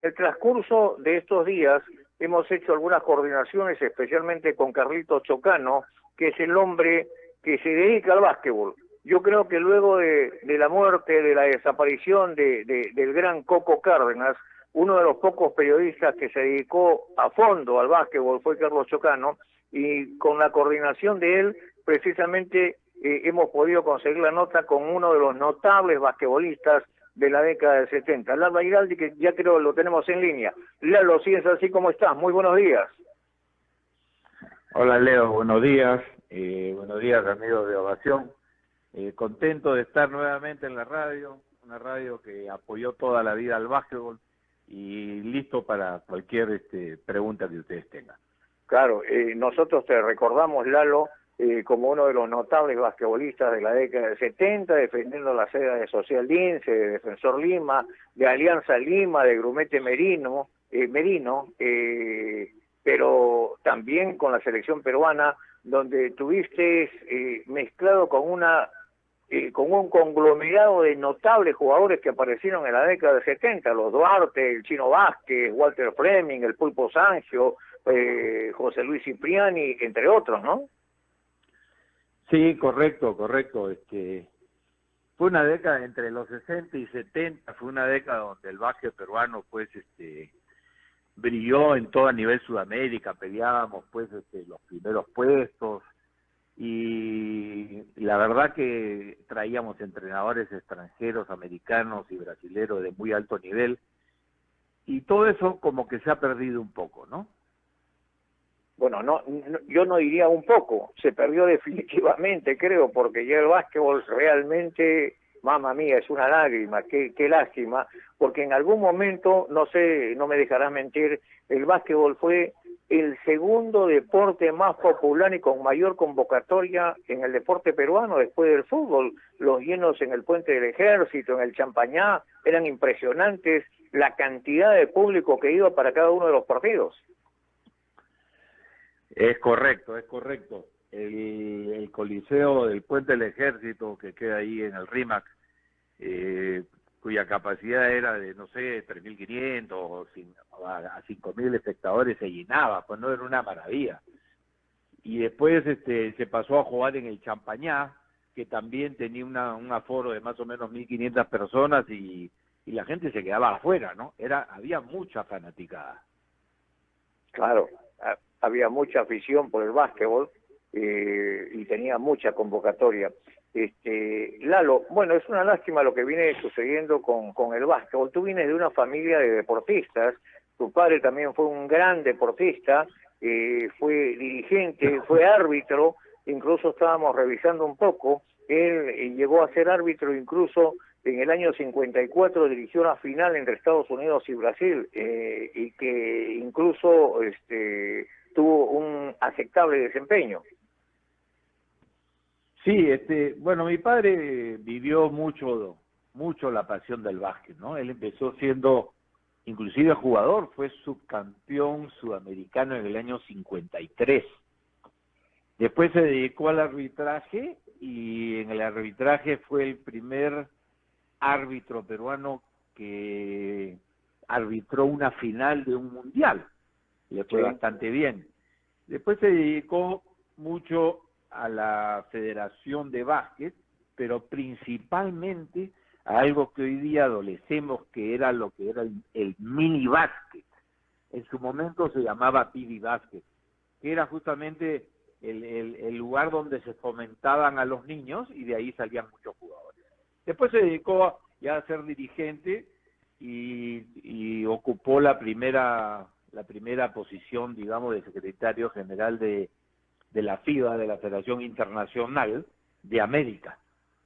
el transcurso de estos días hemos hecho algunas coordinaciones, especialmente con Carlitos Chocano, que es el hombre que se dedica al básquetbol. Yo creo que luego de la muerte, de la desaparición del gran Coco Cárdenas, uno de los pocos periodistas que se dedicó a fondo al básquetbol fue Carlos Chocano, y con la coordinación de él, precisamente hemos podido conseguir la nota con uno de los notables basquetbolistas de la década del 70, Lalo Airaldi, que ya creo lo tenemos en línea. Lalo, si es así, ¿cómo estás? Muy buenos días. Hola Leo, buenos días amigos de Ovación. Contento de estar nuevamente en la radio, una radio que apoyó toda la vida al básquetbol y listo para cualquier pregunta que ustedes tengan. Claro, nosotros te recordamos, Lalo, como uno de los notables basquetbolistas de la década del 70, defendiendo la sede de Social Lince, de Defensor Lima, de Alianza Lima, de Grumete Merino, pero también con la selección peruana, donde tuviste mezclado con un conglomerado de notables jugadores que aparecieron en la década del 70, los Duarte, el Chino Vázquez, Walter Fleming, el Pulpo Sangio, José Luis Cipriani, entre otros, ¿no? Sí, correcto. Fue una década entre los 60 y 70, fue una década donde el básquet peruano pues brilló en todo a nivel Sudamérica, peleábamos pues los primeros puestos y la verdad que traíamos entrenadores extranjeros, americanos y brasileños de muy alto nivel y todo eso como que se ha perdido un poco, ¿no? Bueno, no, yo no diría un poco, se perdió definitivamente, creo, porque ya el básquetbol realmente, mamma mía, es una lágrima, qué lástima, porque en algún momento, no sé, no me dejarás mentir, el básquetbol fue el segundo deporte más popular y con mayor convocatoria en el deporte peruano después del fútbol. Los llenos en el Puente del Ejército, en el Champañá, eran impresionantes la cantidad de público que iba para cada uno de los partidos. Es correcto. El Coliseo del Puente del Ejército, que queda ahí en el RIMAC, cuya capacidad era de, no sé, 3.500 a 5.000 espectadores, se llenaba, pues no era una maravilla. Y después se pasó a jugar en el Champañá, que también tenía un aforo de más o menos 1.500 personas y la gente se quedaba afuera, ¿no? Había mucha fanaticada. Claro, había mucha afición por el básquetbol y tenía mucha convocatoria. Lalo, bueno, es una lástima lo que viene sucediendo con el básquetbol. Tú vienes de una familia de deportistas, tu padre también fue un gran deportista, fue dirigente, fue árbitro, incluso estábamos revisando un poco, él llegó a ser árbitro incluso en el año 54, dirigió una final entre Estados Unidos y Brasil, y que incluso tuvo un aceptable desempeño. Sí, bueno, mi padre vivió mucho la pasión del básquet, ¿no? Él empezó siendo, inclusive jugador, fue subcampeón sudamericano en el año 53. Después se dedicó al arbitraje y en el arbitraje fue el primer árbitro peruano que arbitró una final de un mundial. Le fue bastante bien. Después se dedicó mucho a la Federación de Básquet, pero principalmente a algo que hoy día adolecemos, que era lo que era el mini básquet. En su momento se llamaba Pibi Básquet, que era justamente el lugar donde se fomentaban a los niños y de ahí salían muchos jugadores. Después se dedicó ya a ser dirigente y ocupó la primera posición, digamos, de secretario general de la FIBA, de la Federación Internacional de América,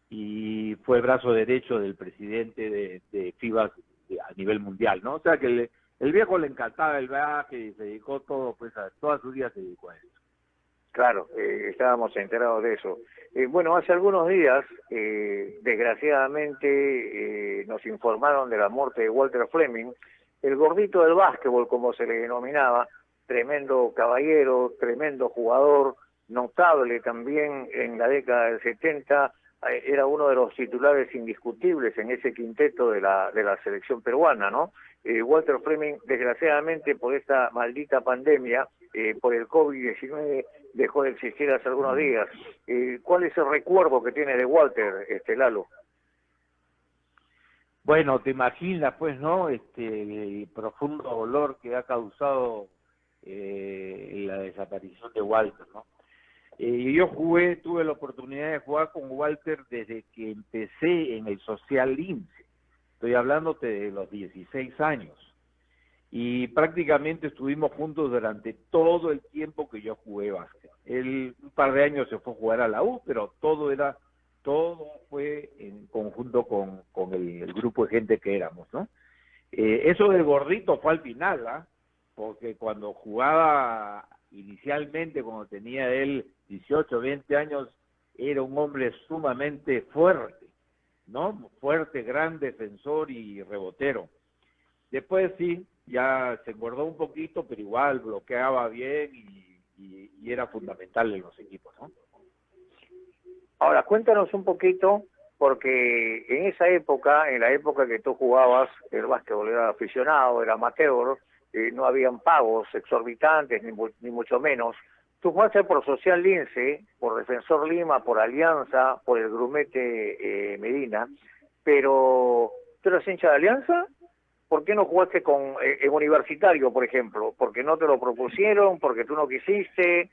y fue brazo derecho del presidente de FIBA a nivel mundial, ¿no? O sea que el viejo le encantaba el viaje y se dedicó todo, pues toda su vida se dedicó a eso. Claro, estábamos enterados de eso. Bueno, hace algunos días, desgraciadamente, nos informaron de la muerte de Walter Fleming, el gordito del básquetbol, como se le denominaba, tremendo caballero, tremendo jugador, notable también en la década del 70, era uno de los titulares indiscutibles en ese quinteto de la selección peruana, ¿no? Walter Fleming, desgraciadamente por esta maldita pandemia, por el COVID-19, dejó de existir hace algunos días. ¿Cuál es el recuerdo que tiene de Walter, Lalo? Bueno, te imaginas, pues, ¿no? El profundo dolor que ha causado la desaparición de Walter, ¿no? Yo tuve la oportunidad de jugar con Walter desde que empecé en el Social Lince. Estoy hablándote de los 16 años. Y prácticamente estuvimos juntos durante todo el tiempo que yo jugué básquet. Él un par de años se fue a jugar a la U, pero todo fue en conjunto con el grupo de gente que éramos, ¿no? Eso del gordito fue al final, ¿ah? Porque cuando jugaba inicialmente, cuando tenía él 18, 20 años, era un hombre sumamente fuerte, ¿no? Fuerte, gran defensor y rebotero. Después sí, ya se engordó un poquito, pero igual bloqueaba bien y era fundamental en los equipos, ¿no? Ahora, cuéntanos un poquito, porque en esa época, en la época que tú jugabas, el básquetbol era aficionado, era amateur, no habían pagos exorbitantes, ni mucho menos. Tú jugaste por Social Lince, por Defensor Lima, por Alianza, por el Grumete Medina, pero ¿tú eras hincha de Alianza? ¿Por qué no jugaste en Universitario, por ejemplo? ¿Porque no te lo propusieron? ¿Porque tú no quisiste?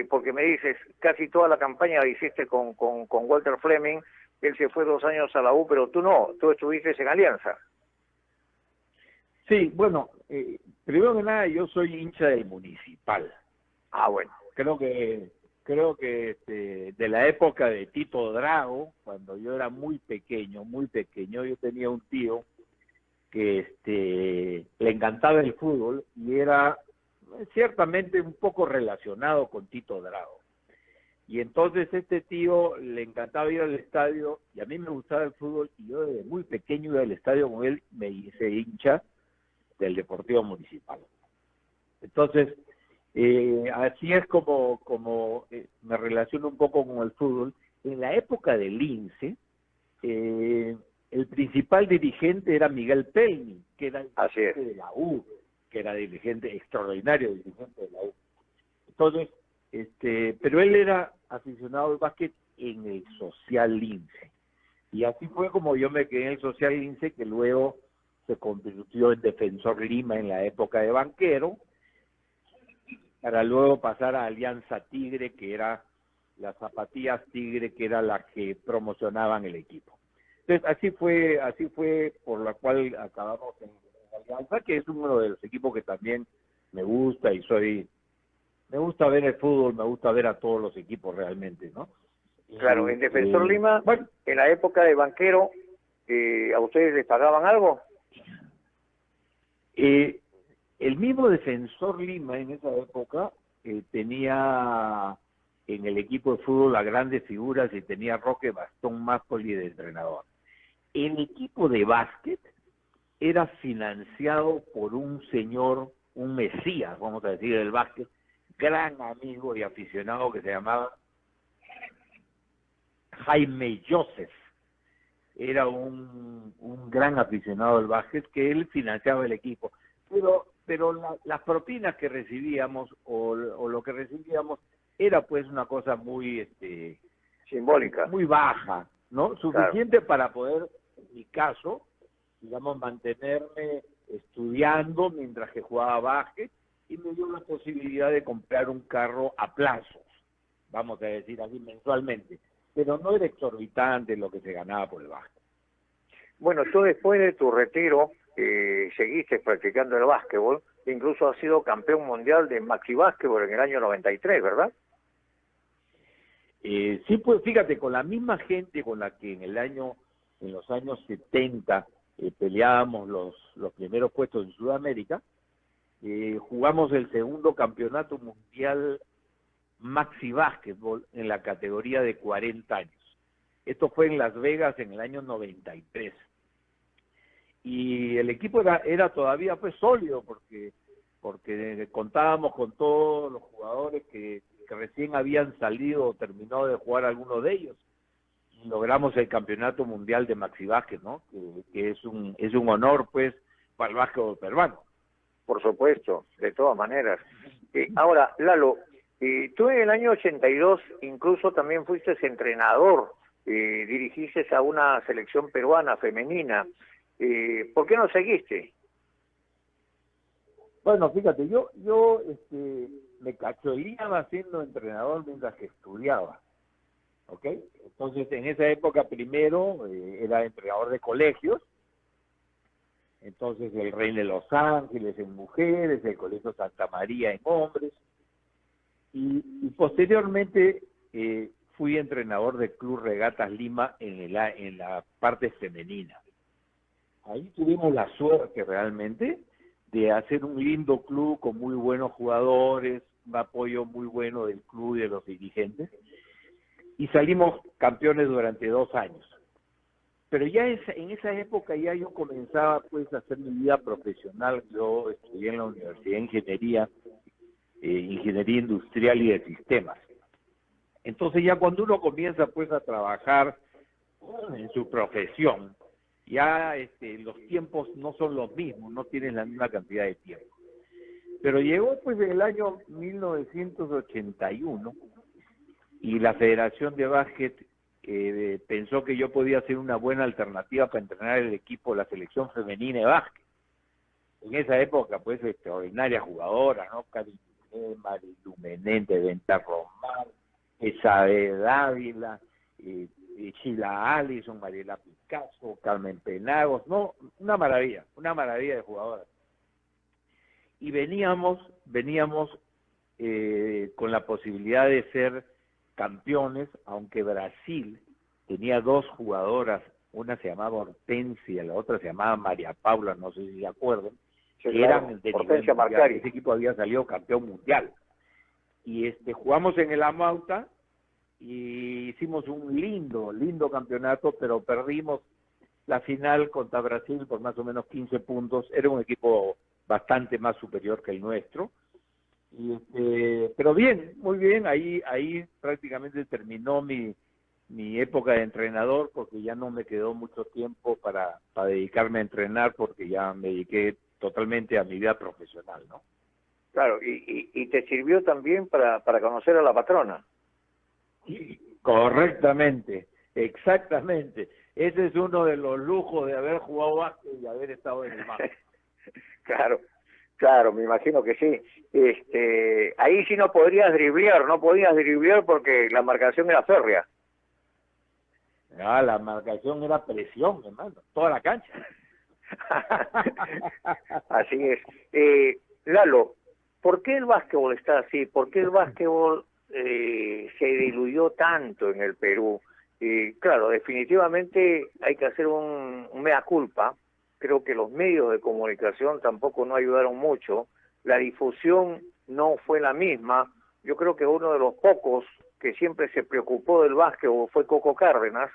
Porque me dices, casi toda la campaña la hiciste con Walter Fleming, él se fue 2 años a la U, pero tú no, tú estuviste en Alianza. Sí, bueno, primero que nada yo soy hincha del Municipal. Ah, bueno. Creo que de la época de Tito Drago, cuando yo era muy pequeño, yo tenía un tío que le encantaba el fútbol y era ciertamente un poco relacionado con Tito Drago. Y entonces este tío le encantaba ir al estadio y a mí me gustaba el fútbol y yo desde muy pequeño iba al estadio con él, me hice hincha del Deportivo Municipal. Entonces, así es como me relaciono un poco con el fútbol. En la época del Lince, el principal dirigente era Miguel Pelmi, que era el dirigente de la U, que era extraordinario dirigente de la U. Entonces, pero él era aficionado al básquet en el Social Lince. Y así fue como yo me quedé en el Social Lince, que luego se convirtió en Defensor Lima en la época de banquero, para luego pasar a Alianza Tigre, que era las zapatillas Tigre, que era las que promocionaban el equipo. Entonces, así fue por la cual acabamos en Alianza, que es uno de los equipos que también me gusta me gusta ver el fútbol, me gusta ver a todos los equipos realmente, ¿no? Claro, en Defensor Lima, bueno, en la época de banquero, ¿a ustedes les pagaban algo? El mismo Defensor Lima en esa época tenía en el equipo de fútbol las grandes figuras y tenía Roque Bastón Máspoli de entrenador. El equipo de básquet era financiado por un señor, un mesías, vamos a decir, del básquet, gran amigo y aficionado que se llamaba Jaime Joseph. Era un gran aficionado del básquet que él financiaba el equipo. Pero las propinas que recibíamos o lo que recibíamos era pues una cosa muy simbólica, muy baja, ¿no? Suficiente para poder, en mi caso, digamos, mantenerme estudiando mientras que jugaba básquet, y me dio la posibilidad de comprar un carro a plazos, vamos a decir así, mensualmente, pero no era exorbitante lo que se ganaba por el básquet. Bueno, tú después de tu retiro seguiste practicando el básquetbol, incluso has sido campeón mundial de maxi básquetbol en el año 93, ¿verdad? Sí, pues fíjate, con la misma gente con la que en los años 70 peleábamos los primeros puestos en Sudamérica, jugamos el segundo campeonato mundial maxi básquetbol en la categoría de 40 años. Esto fue en Las Vegas en el año 93. Y el equipo era todavía pues sólido porque contábamos con todos los jugadores que recién habían salido o terminado de jugar algunos de ellos. logramos el campeonato mundial de maxi básquet, ¿no? Que es un honor, pues, para el básquetbol peruano. Por supuesto, de todas maneras. Ahora, Lalo, tú en el año 82 incluso también fuiste entrenador, dirigiste a una selección peruana femenina. ¿Por qué no seguiste? Bueno, fíjate, yo me cacholeaba siendo entrenador mientras que estudiaba, ¿ok? Entonces, en esa época primero era entrenador de colegios, entonces el Rey de Los Ángeles en mujeres, el Colegio Santa María en hombres, y posteriormente fui entrenador del Club Regatas Lima en la parte femenina. Ahí tuvimos la suerte realmente de hacer un lindo club con muy buenos jugadores, un apoyo muy bueno del club y de los dirigentes, y salimos campeones durante 2 años. Pero ya en esa época ya yo comenzaba pues a hacer mi vida profesional. Yo estudié en la Universidad de Ingeniería, Ingeniería Industrial y de Sistemas. Entonces ya cuando uno comienza pues a trabajar en su profesión, ya los tiempos no son los mismos, no tienes la misma cantidad de tiempo. Pero llegó pues el año 1981 y la Federación de Básquet pensó que yo podía ser una buena alternativa para entrenar el equipo, la selección femenina de básquet. En esa época, pues, extraordinaria jugadora, ¿no? Karin Marilu Menéndez, Venta Román, Isabel Dávila, Sheila Allison, Mariela Picasso, Carmen Penagos, no, una maravilla de jugadoras. Y veníamos con la posibilidad de ser campeones, aunque Brasil tenía 2 jugadoras, una se llamaba Hortensia, la otra se llamaba María Paula, no sé si se acuerdan, Sí, que claro, eran de Hortensia nivel mundial. Marcari. Ese equipo había salido campeón mundial. Y jugamos en el Amauta y hicimos un lindo campeonato, pero perdimos la final contra Brasil por más o menos 15 puntos. Era un equipo bastante más superior que el nuestro. Pero bien, muy bien, ahí prácticamente terminó mi época de entrenador, porque ya no me quedó mucho tiempo para dedicarme a entrenar, porque ya me dediqué totalmente a mi vida profesional, ¿no? Claro, y te sirvió también para conocer a la patrona. Correctamente, exactamente. Ese es uno de los lujos de haber jugado básquet y haber estado en el básquet. Claro, me imagino que sí. Ahí sí no podías driblear porque la marcación era férrea. La marcación era presión, hermano, toda la cancha. Así es. Lalo, ¿por qué el básquetbol está así? ¿Por qué el básquetbol se diluyó tanto en el Perú? Claro, definitivamente hay que hacer un mea culpa. Creo que los medios de comunicación tampoco no ayudaron mucho. La difusión no fue la misma. Yo creo que uno de los pocos que siempre se preocupó del básquetbol fue Coco Cárdenas.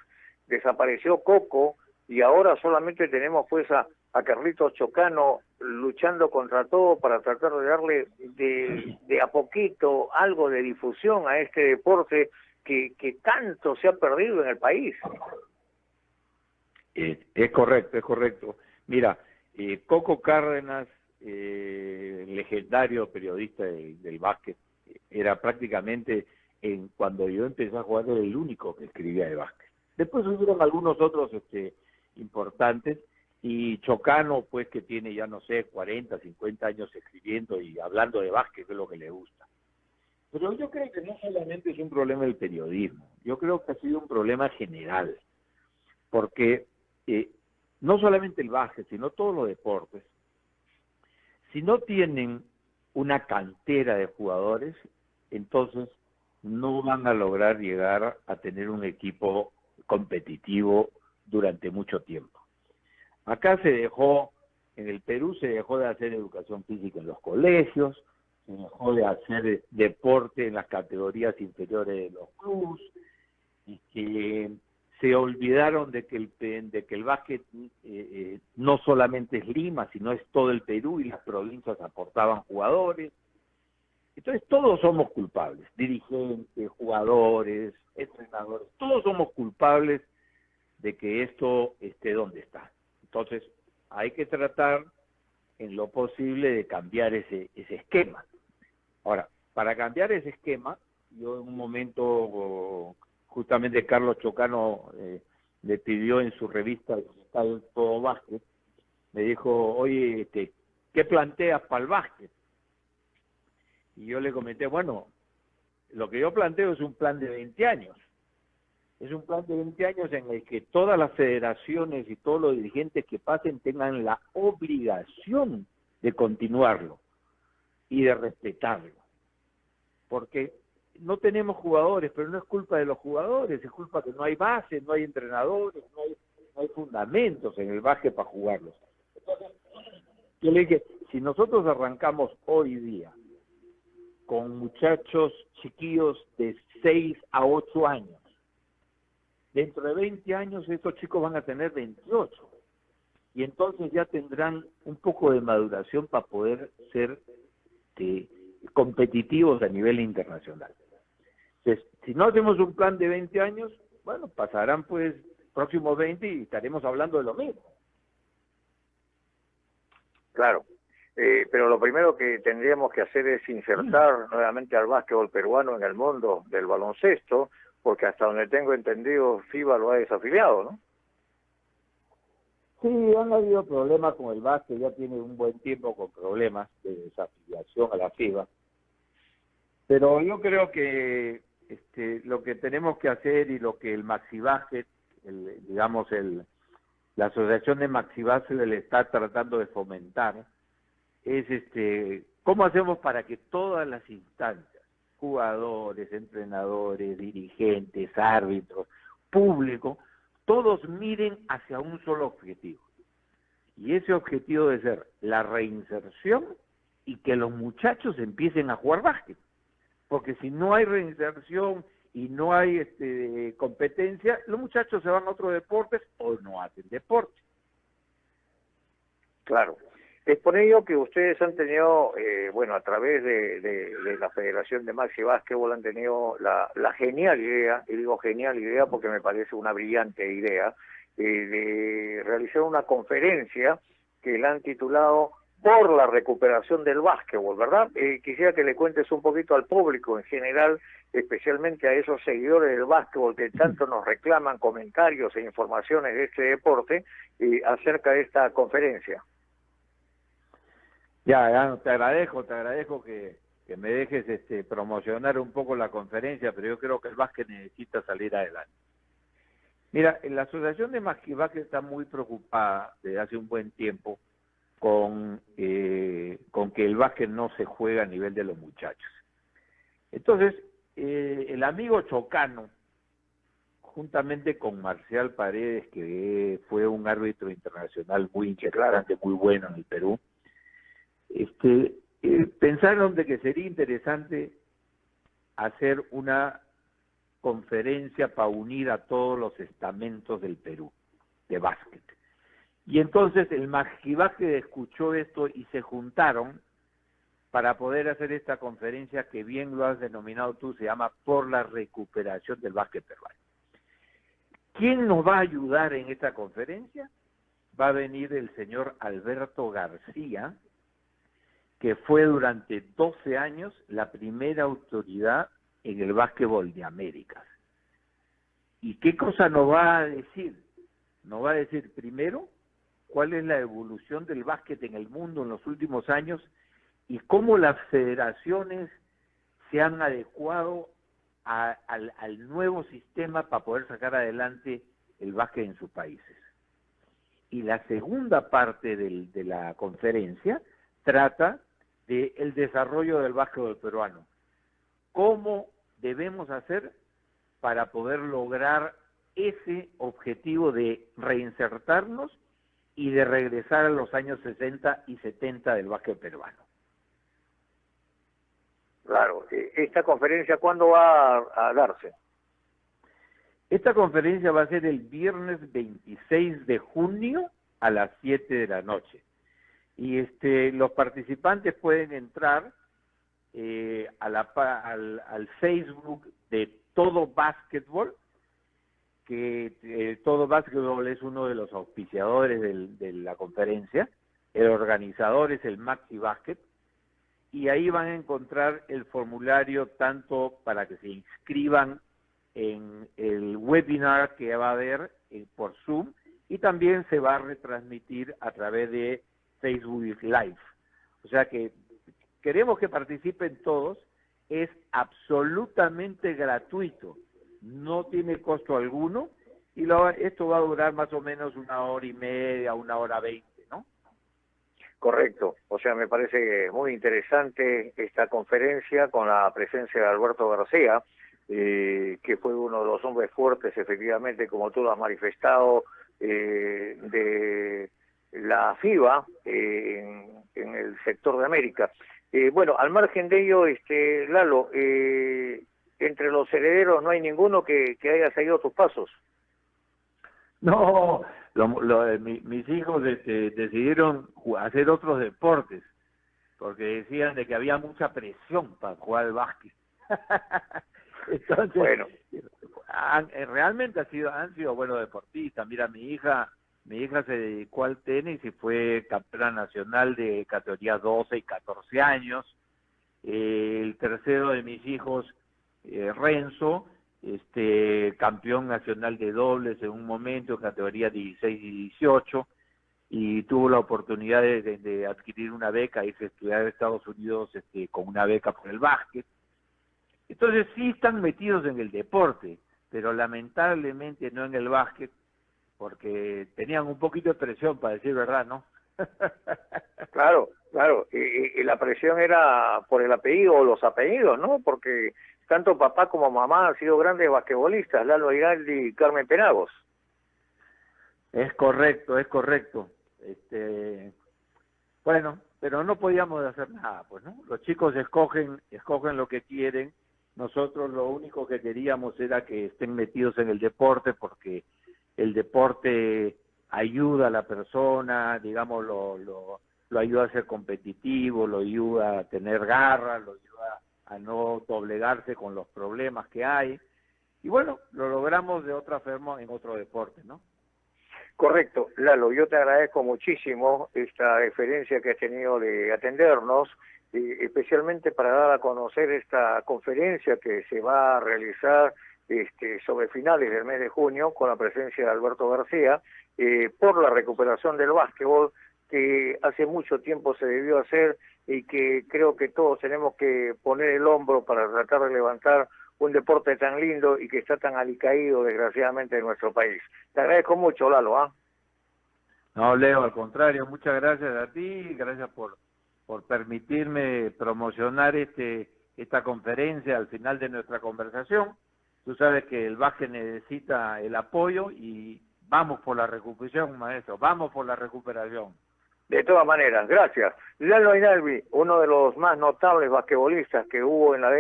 Desapareció Coco y ahora solamente tenemos pues a Carlitos Chocano luchando contra todo para tratar de darle de a poquito algo de difusión a este deporte que tanto se ha perdido en el país. Es correcto. Mira, Coco Cárdenas, legendario periodista del básquet, era prácticamente, cuando yo empecé a jugar, era el único que escribía de básquet. Después hubieron algunos otros importantes, y Chocano, pues, que tiene ya, no sé, 40, 50 años escribiendo y hablando de básquet, que es lo que le gusta. Pero yo creo que no solamente es un problema del periodismo, yo creo que ha sido un problema general, porque no solamente el básquet, sino todos los deportes, si no tienen una cantera de jugadores, entonces no van a lograr llegar a tener un equipo competitivo durante mucho tiempo. Acá en el Perú se dejó de hacer educación física en los colegios, se dejó de hacer deporte en las categorías inferiores de los clubes, y que se olvidaron de que el básquet no solamente es Lima, sino es todo el Perú, y las provincias aportaban jugadores. Entonces todos somos culpables, dirigentes, jugadores, entrenadores, todos somos culpables de que esto esté donde está. Entonces hay que tratar en lo posible de cambiar ese esquema. Ahora, para cambiar ese esquema, yo en un momento, justamente Carlos Chocano le pidió en su revista Digital Todo Básquet, me dijo, oye, ¿qué planteas para el básquet? Y yo le comenté, bueno, lo que yo planteo es un plan de 20 años. Es un plan de 20 años en el que todas las federaciones y todos los dirigentes que pasen tengan la obligación de continuarlo y de respetarlo. Porque no tenemos jugadores, pero no es culpa de los jugadores, es culpa que no hay base, no hay entrenadores, no hay fundamentos en el básquet para jugarlos. Entonces, yo le dije, si nosotros arrancamos hoy día con muchachos chiquillos de 6 a 8 años, dentro de 20 años estos chicos van a tener 28 y entonces ya tendrán un poco de maduración para poder ser competitivos a nivel internacional. Entonces, si no hacemos un plan de 20 años, bueno, pasarán pues próximos 20 y estaremos hablando de lo mismo. Claro, pero lo primero que tendríamos que hacer es insertar nuevamente al básquetbol peruano en el mundo del baloncesto, porque hasta donde tengo entendido FIBA lo ha desafiliado, ¿no? Sí, han habido problemas con el básquet, ya tiene un buen tiempo con problemas de desafiliación a la FIBA. Pero yo creo que lo que tenemos que hacer y lo que el Maxibásquet, la Asociación de Maxibásquet le está tratando de fomentar, es cómo hacemos para que todas las instancias, jugadores, entrenadores, dirigentes, árbitros, público, todos miren hacia un solo objetivo. Y ese objetivo debe ser la reinserción y que los muchachos empiecen a jugar básquet. Porque si no hay reinserción y no hay competencia, los muchachos se van a otros deportes o no hacen deporte. Claro. Es por ello que ustedes han tenido, bueno, a través de la Federación de Maxi Básquetbol han tenido la genial idea, y digo genial idea porque me parece una brillante idea, de realizar una conferencia que la han titulado Por la recuperación del básquetbol, ¿verdad? Quisiera que le cuentes un poquito al público en general, especialmente a esos seguidores del básquetbol que tanto nos reclaman comentarios e informaciones de este deporte, acerca de esta conferencia. Ya, te agradezco que me dejes promocionar un poco la conferencia, pero yo creo que el básquet necesita salir adelante. Mira, la Asociación de Básquet está muy preocupada desde hace un buen tiempo con que el básquet no se juega a nivel de los muchachos. Entonces, el amigo Chocano, juntamente con Marcial Paredes, que fue un árbitro internacional muy interesante, muy bueno en el Perú, pensaron de que sería interesante hacer una conferencia para unir a todos los estamentos del Perú de básquet. Y entonces el Maxibásquet escuchó esto y se juntaron para poder hacer esta conferencia que bien lo has denominado tú, se llama Por la recuperación del básquet peruano. ¿Quién nos va a ayudar en esta conferencia? Va a venir el señor Alberto García, que fue durante 12 años la primera autoridad en el básquetbol de Américas. ¿Y qué cosa nos va a decir? Nos va a decir primero cuál es la evolución del básquet en el mundo en los últimos años y cómo las federaciones se han adecuado al nuevo sistema para poder sacar adelante el básquet en sus países. Y la segunda parte de la conferencia trata del desarrollo del básquetbol peruano. ¿Cómo debemos hacer para poder lograr ese objetivo de reinsertarnos y de regresar a los años 60 y 70 del básquet peruano? Claro. ¿Esta conferencia cuándo va a darse? Esta conferencia va a ser el viernes 26 de junio a las 7 de la noche. Y los participantes pueden entrar al Facebook de Todo Básquetbol, que Todo Básquetbol es uno de los auspiciadores de la conferencia, el organizador es el Maxi Basket, y ahí van a encontrar el formulario tanto para que se inscriban en el webinar que va a haber por Zoom, y también se va a retransmitir a través de Facebook Live. O sea que queremos que participen todos, es absolutamente gratuito, no tiene costo alguno, y esto va a durar más o menos 1 hora y media, 1 hora 20, ¿no? Correcto, o sea, me parece muy interesante esta conferencia con la presencia de Alberto García, que fue uno de los hombres fuertes, efectivamente, como tú lo has manifestado, de la FIBA en el sector de América. Bueno, al margen de ello, Lalo, entre los herederos no hay ninguno que haya seguido tus pasos. No, mis hijos decidieron hacer otros deportes, porque decían de que había mucha presión para jugar al básquet. Entonces, bueno, realmente han sido buenos deportistas. Mira, mi hija se dedicó al tenis y fue campeona nacional de categoría 12 y 14 años. El tercero de mis hijos, Renzo, campeón nacional de dobles en un momento, categoría 16 y 18, y tuvo la oportunidad de adquirir una beca, irse a estudiar a Estados Unidos con una beca por el básquet. Entonces sí están metidos en el deporte, pero lamentablemente no en el básquet, porque tenían un poquito de presión, para decir verdad, ¿no? Claro, y la presión era por el apellido o los apellidos, ¿no? Porque tanto papá como mamá han sido grandes basquetbolistas, Lalo Giraldi y Carmen Penagos. Es correcto. Bueno, pero no podíamos hacer nada, pues, ¿no? Los chicos escogen lo que quieren. Nosotros lo único que queríamos era que estén metidos en el deporte, porque el deporte ayuda a la persona, digamos, lo ayuda a ser competitivo, lo ayuda a tener garra, lo ayuda a no doblegarse con los problemas que hay. Y bueno, lo logramos de otra forma en otro deporte, ¿no? Correcto. Lalo, yo te agradezco muchísimo esta deferencia que has tenido de atendernos, especialmente para dar a conocer esta conferencia que se va a realizar sobre finales del mes de junio con la presencia de Alberto García, por la recuperación del básquetbol, que hace mucho tiempo se debió hacer y que creo que todos tenemos que poner el hombro para tratar de levantar un deporte tan lindo y que está tan alicaído, desgraciadamente, en nuestro país. Te agradezco mucho, Lalo. No, Leo, al contrario, muchas gracias a ti, gracias por permitirme promocionar esta conferencia al final de nuestra conversación. Tú sabes que el básquet necesita el apoyo y vamos por la recuperación, maestro, vamos por la recuperación. De todas maneras, gracias. Lalo Giraldi, uno de los más notables basquetbolistas que hubo en la década